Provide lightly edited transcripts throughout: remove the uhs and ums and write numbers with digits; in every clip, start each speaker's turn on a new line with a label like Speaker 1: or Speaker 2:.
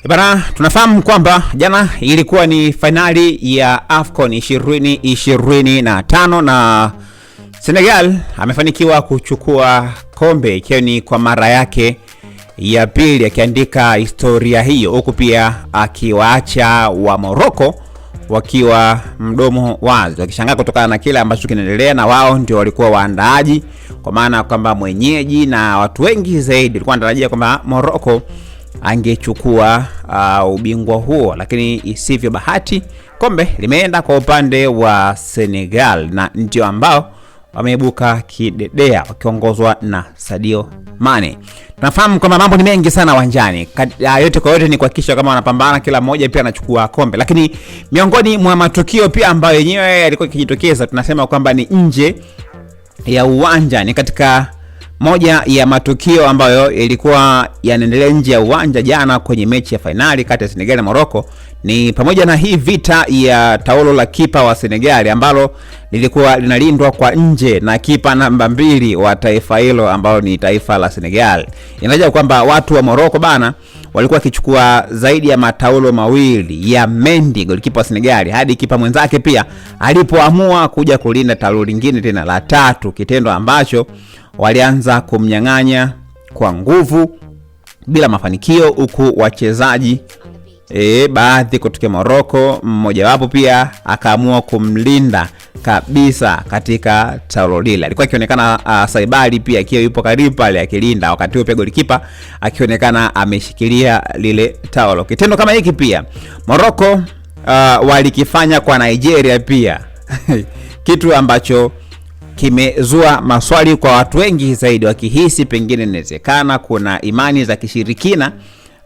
Speaker 1: Bana, tunafahamu kwamba jana ilikuwa ni finali ya AFCON 2025 na Senegal amefanikiwa kuchukua kombe ikiwa ni kwa mara yake ya pili, akiandika historia hiyo, huku pia akiwaacha wa Morocco wakiwa mdomo wazi, wakishangaa kutokana na kile ambacho kinaendelea, na wao ndio walikuwa waandaaji, kwa maana kwamba mwenyeji na watu wengi zaidi walikuwa wanatarajia kwamba Morocco angechukua ubingwa huo, lakini isivyo bahati kombe limeenda kwa upande wa Senegal, na ndio ambao wameibuka kidedea wakiongozwa na Sadio Mane. Tunafahamu kwamba mambo ni mengi sana uwanjani, yote kwa yote ni kuhakikisha kama wanapambana, kila mmoja pia anachukua kombe, lakini miongoni mwa matukio pia ambayo yenyewe yalikuwa yakijitokeza, tunasema kwamba ni nje ya uwanja, ni katika moja ya matukio ambayo ilikuwa yanaendelea nje ya uwanja jana kwenye mechi ya finali kati ya Senegal na Morocco, ni pamoja na hii vita ya taulo la kipa wa Senegal ambalo lilikuwa linalindwa kwa nje na kipa namba 2 wa taifa hilo ambalo ni taifa la Senegal. Inaja kwamba watu wa Morocco bana walikuwa kichukua zaidi ya mataulo mawili ya Mendy, golikipa wa Senegal, hadi kipa mwenzake pia alipoamua kuja kulinda taulo lingine tena la 3, kitendo ambacho walianza kumnyang'anya kwa nguvu bila mafanikio, huku wachezaji baadhi kutoka Morocco mmoja wapo pia akaamua kumlinda kabisa katika taulo lile. Alikuwa akionekana Saibali pia akiwa yupo karibu pale akilinda, wakati huo pia golikipa akionekana ameshikilia lile taulo. Kitendo kama hiki pia Morocco walikifanya kwa Nigeria pia kitu ambacho kimezua maswali kwa watu wengi zaidi, wakihisi pengine inawezekana kuna imani za kishirikina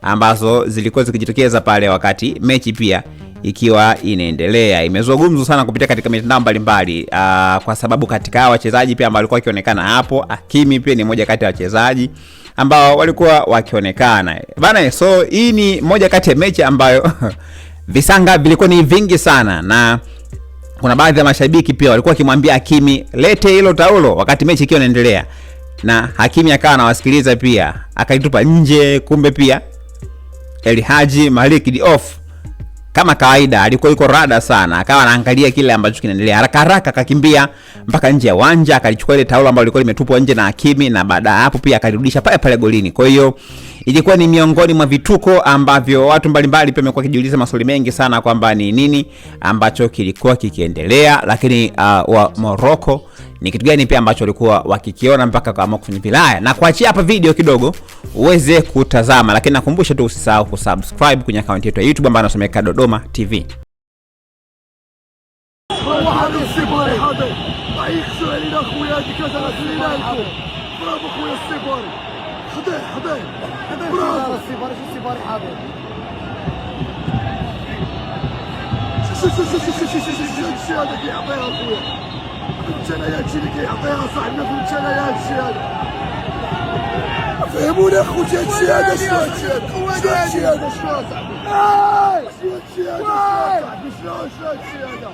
Speaker 1: ambazo zilikuwa zikijitokeza pale wakati mechi pia ikiwa inaendelea. Imezua gumzo sana kupitia katika mitandao mbalimbali, kwa sababu katika wachezaji pia ambao walikuwa wakionekana hapo, Hakimi pia ni moja kati ya wachezaji ambao walikuwa wakionekana bana. So hii ni moja kati ya mechi ambayo visanga vilikuwa ni vingi sana, na kuna baadhi ya mashabiki pia walikuwa kimwambia Hakimi lete hilo taulo wakati mechi ikiwa inaendelea, na Hakimi akawa anawasikiliza pia akaitupa nje. Kumbe pia El Hadji Malik Diouf kama kawaida alikuwa yuko rada sana, akawa anaangalia kile ambacho kinaendelea. Haraka haraka akakimbia mpaka nje ya uwanja, akalichukua ile taulo ambalo lilikuwa limetupwa nje na Hakimi, na baada hapo pia akarudisha pale pale golini. Kwa hiyo ilikuwa ni miongoni mwa vituko ambavyo watu mbalimbali pia wamekuwa kijiuliza maswali mengi sana kwamba ni nini ambacho kilikuwa kikiendelea, lakini wa Morocco ni kitu gani pia ambacho walikuwa wakikiona mpaka kama kufanya vilaya. Na kuachia hapa video kidogo uweze kutazama, lakini nakumbusha tu usisahau kusubscribe kwenye account yetu ya YouTube ambayo inasomeka Dodoma TV.
Speaker 2: الجنايات اللي كيعطيها صاحبنا في الجنايات هذا فهمونا اخوتي هادشي هذا شنو هادشي هذا شنو صاحبي هادشي هذا شنو هادشي هذا